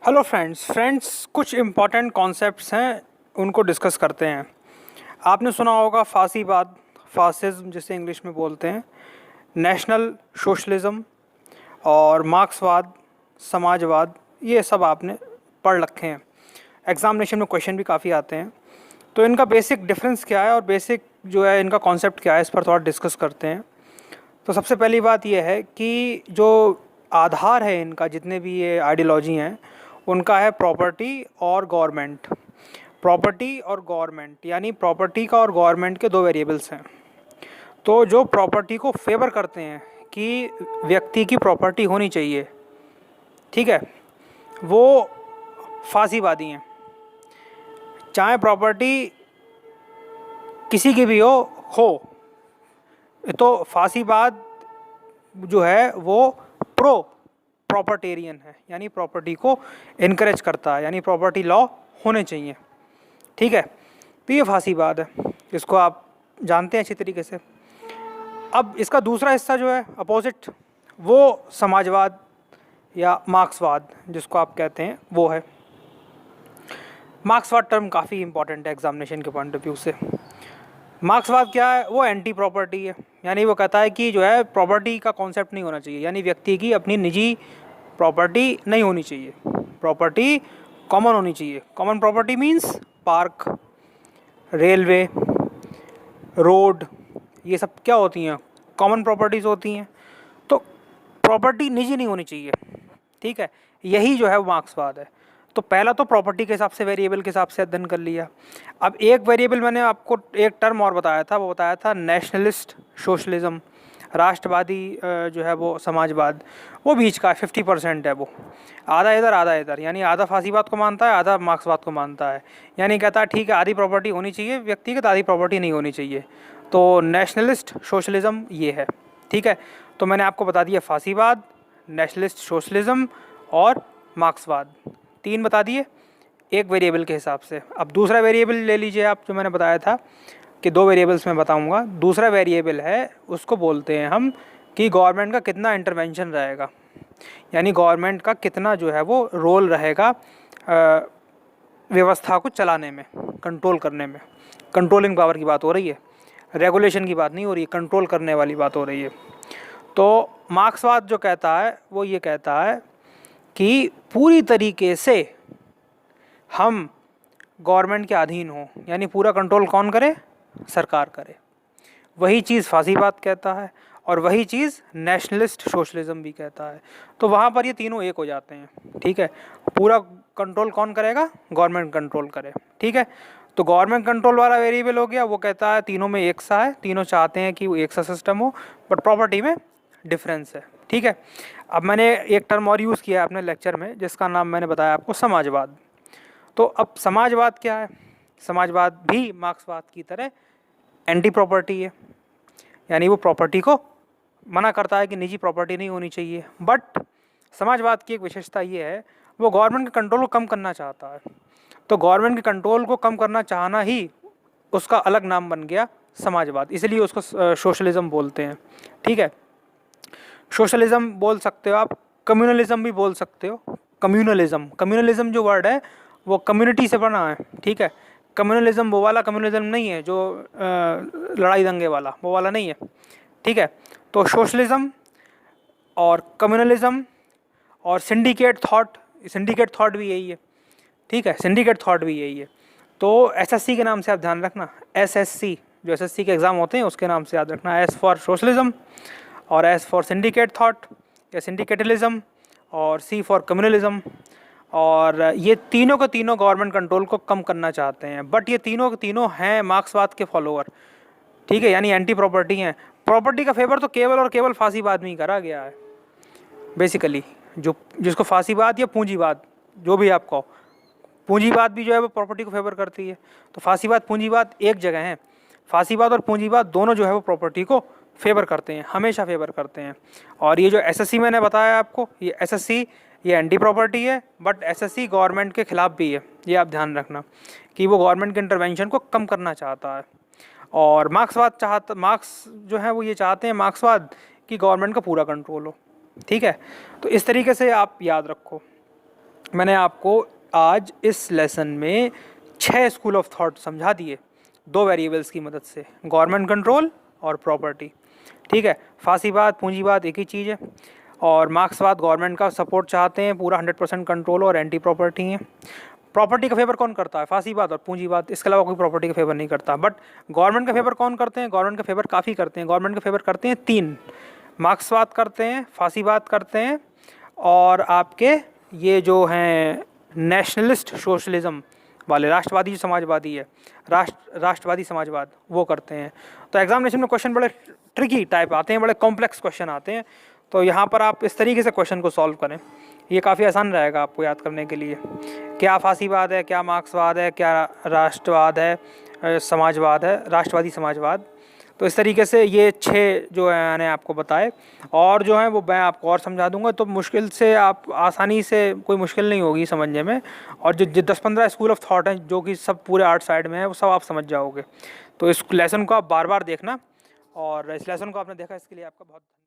Hello friends कुछ important concepts हैं, उनको डिस्कस करते हैं। आपने सुना होगा फासीवाद, फासिज्म जिसे इंग्लिश में बोलते हैं, नेशनल सोशलिज्म और मार्क्सवाद, समाजवाद, ये सब आपने पढ़ रखे हैं। एग्जामिनेशन में क्वेश्चन भी काफ़ी आते हैं। तो इनका बेसिक डिफरेंस क्या है और बेसिक जो है इनका कॉन्सेप्ट क्या है, इस पर थोड़ा डिस्कस करते हैं। तो सबसे पहली बात यह है कि जो आधार है इनका, जितने भी ये आइडियोलॉजी हैं, उनका है प्रॉपर्टी और गवर्नमेंट। प्रॉपर्टी और गवर्नमेंट यानी प्रॉपर्टी का और गवर्नमेंट के दो वेरिएबल्स हैं। तो जो प्रॉपर्टी को फेवर करते हैं कि व्यक्ति की प्रॉपर्टी होनी चाहिए, ठीक है, वो फासीवादी हैं। चाहे प्रॉपर्टी किसी की भी हो तो फासीवाद जो है वो प्रो प्रॉपर्टेरियन है, यानी प्रॉपर्टी को इनकरेज करता है, यानी प्रॉपर्टी लॉ होने चाहिए। ठीक है, तो ये फासीवाद है, इसको आप जानते हैं अच्छी तरीके से। अब इसका दूसरा हिस्सा जो है अपोजिट, वो समाजवाद या मार्क्सवाद जिसको आप कहते हैं, वो है। मार्क्सवाद टर्म काफ़ी इंपॉर्टेंट है एग्जामिनेशन के पॉइंट ऑफ व्यू से। मार्क्सवाद क्या है? वो एंटी प्रॉपर्टी है, यानी वो कहता है कि जो है प्रॉपर्टी का कॉन्सेप्ट नहीं होना चाहिए, यानी व्यक्ति की अपनी निजी प्रॉपर्टी नहीं होनी चाहिए, प्रॉपर्टी कॉमन होनी चाहिए। Common property means park, railway, road, ये सब क्या होती हैं? कॉमन प्रॉपर्टीज़ होती हैं। तो प्रॉपर्टी निजी नहीं होनी चाहिए, ठीक है, यही जो है वो मार्क्सवाद है। तो पहला तो प्रॉपर्टी के हिसाब से, वेरिएबल के हिसाब से अध्ययन कर लिया। अब एक वेरिएबल मैंने आपको एक टर्म और बताया था, वो बताया था नेशनलिस्ट सोशलिज्म, राष्ट्रवादी जो है वो समाजवाद। वो बीच का 50% है, वो आधा इधर आधा इधर, यानी आधा फासीवाद को मानता है, आधा मार्क्सवाद को मानता है। यानी कहता है ठीक है, आधी प्रॉपर्टी होनी चाहिए व्यक्तिगत, आधी प्रॉपर्टी नहीं होनी चाहिए। तो नेशनलिस्ट सोशलिज्म ये है, ठीक है। तो मैंने आपको बता दिया फासीवाद, नेशनलिस्ट सोशलिज्म और मार्क्सवाद, तीन बता दिए एक वेरिएबल के हिसाब से। अब दूसरा वेरिएबल ले लीजिए आप, जो मैंने बताया था कि दो वेरिएबल्स में बताऊंगा। दूसरा वेरिएबल है, उसको बोलते हैं हम कि गवर्नमेंट का कितना इंटरवेंशन रहेगा, यानी गवर्नमेंट का कितना जो है वो रोल रहेगा व्यवस्था को चलाने में, कंट्रोल करने में। कंट्रोलिंग पावर की बात हो रही है, रेगुलेशन की बात नहीं हो रही है, कंट्रोल करने वाली बात हो रही है। तो मार्क्सवाद जो कहता है वो ये कहता है कि पूरी तरीके से हम गवर्नमेंट के अधीन हों, यानी पूरा कंट्रोल कौन करे? सरकार करे। वही चीज़ फासीवाद कहता है और वही चीज़ नेशनलिस्ट सोशलिज्म भी कहता है। तो वहाँ पर ये तीनों एक हो जाते हैं, ठीक है। पूरा कंट्रोल कौन करेगा? गवर्नमेंट कंट्रोल करे, ठीक है। तो गवर्नमेंट कंट्रोल वाला वेरिएबल हो गया, वो कहता है तीनों में एक सा है, तीनों चाहते हैं कि वो एक सा सिस्टम हो, बट प्रॉपर्टी में डिफरेंस है, ठीक है। अब मैंने एक टर्म और यूज़ किया है अपने लेक्चर में, जिसका नाम मैंने बताया आपको समाजवाद। तो अब समाजवाद क्या है? समाजवाद भी मार्क्सवाद की तरह एंटी प्रॉपर्टी है, यानी वो प्रॉपर्टी को मना करता है कि निजी प्रॉपर्टी नहीं होनी चाहिए। बट समाजवाद की एक विशेषता ये है, वो गवर्नमेंट के कंट्रोल को कम करना चाहता है। तो गवर्नमेंट के कंट्रोल को कम करना चाहना ही उसका अलग नाम बन गया समाजवाद, इसलिए उसको सोशलिज्म बोलते हैं, ठीक है। सोशलिज्म बोल सकते हो आप, कम्युनलिज्म भी बोल सकते हो। कम्युनलिज्म जो वर्ड है वो कम्युनिटी से बना है, ठीक है। कम्युनलिज्म वो वाला कम्युनलिज्म नहीं है जो लड़ाई दंगे वाला, वो वाला नहीं है, ठीक है। तो सोशलिज्म और कम्युनलिज्म और सिंडिकेट थॉट भी यही है, ठीक है। सिंडिकेट थॉट भी यही है। तो एसएससी के नाम से आप ध्यान रखना, एसएससी जो एसएससी के एग्ज़ाम होते हैं उसके नाम से याद रखना, एस फॉर सोशलिज्म और एस फॉर सिंडिकेट थॉट या सिंडिकेटलिज्म और सी फॉर कम्युनलिज्म। और ये तीनों के तीनों गवर्नमेंट कंट्रोल को कम करना चाहते हैं, बट ये तीनों के तीनों हैं मार्क्सवाद के फॉलोअर, ठीक है, यानी एंटी प्रॉपर्टी हैं। प्रॉपर्टी का फेवर तो केवल और केवल फासीवाद में ही करा गया है बेसिकली, जो जिसको फासीवाद या पूंजीवाद जो भी आप कहो, पूंजीवाद भी जो है वो प्रॉपर्टी को फेवर करती है। तो फासीवाद पूंजीवाद एक जगह है, फासीवाद और पूंजीवाद दोनों जो है वो प्रॉपर्टी को फेवर करते हैं, हमेशा फेवर करते हैं। और ये जो एसएससी मैंने बताया आपको, ये एसएससी ये एंटी प्रॉपर्टी है, बट एसएससी गवर्नमेंट के खिलाफ भी है, ये आप ध्यान रखना कि वो गवर्नमेंट के इंटरवेंशन को कम करना चाहता है। और मार्क्स जो है वो ये चाहते हैं मैंने आपको आज इस लेसन में 6 स्कूल ऑफ थॉट समझा दिए 2 वेरिएबल्स की मदद से, गवर्नमेंट कंट्रोल और प्रॉपर्टी। ठीक है, फासीवाद पूंजीवाद एक ही चीज़ है, और मार्क्सवाद गवर्नमेंट का सपोर्ट चाहते हैं, पूरा 100% कंट्रोल और एंटी प्रॉपर्टी है। प्रॉपर्टी का फेवर कौन करता है? फासीवाद और पूंजीवाद, इसके अलावा कोई प्रॉपर्टी का फेवर नहीं करता। बट गवर्नमेंट का फेवर कौन करते हैं? गवर्नमेंट का फेवर काफ़ी करते हैं। गवर्नमेंट का फेवर करते हैं 3, मार्क्सवाद करते हैं, फासीवाद करते हैं, और आपके ये जो हैं नेशनलिस्ट सोशलिज्म वाले, राष्ट्रवादी जो समाजवादी है, राष्ट्रवादी समाजवाद, वो करते हैं। तो एग्जामिनेशन में क्वेश्चन बड़े ट्रिकी टाइप आते हैं, बड़े कॉम्प्लेक्स क्वेश्चन आते हैं। तो यहाँ पर आप इस तरीके से क्वेश्चन को सॉल्व करें, ये काफ़ी आसान रहेगा आपको याद करने के लिए। क्या फासीवाद है, क्या मार्क्सवाद है, क्या राष्ट्रवाद है, समाजवाद है, राष्ट्रवादी समाजवाद। तो इस तरीके से ये 6 जो है मैंने आपको बताए, और जो है वो मैं आपको और समझा दूंगा, तो मुश्किल से आप आसानी से, कोई मुश्किल नहीं होगी समझने में। और जो 10-15 स्कूल ऑफ थॉट हैं जो कि सब पूरे आर्ट साइड में है, वो सब आप समझ जाओगे। तो इस लेसन को आप बार बार देखना, और इस लेसन को आपने देखा इसके लिए आपका बहुत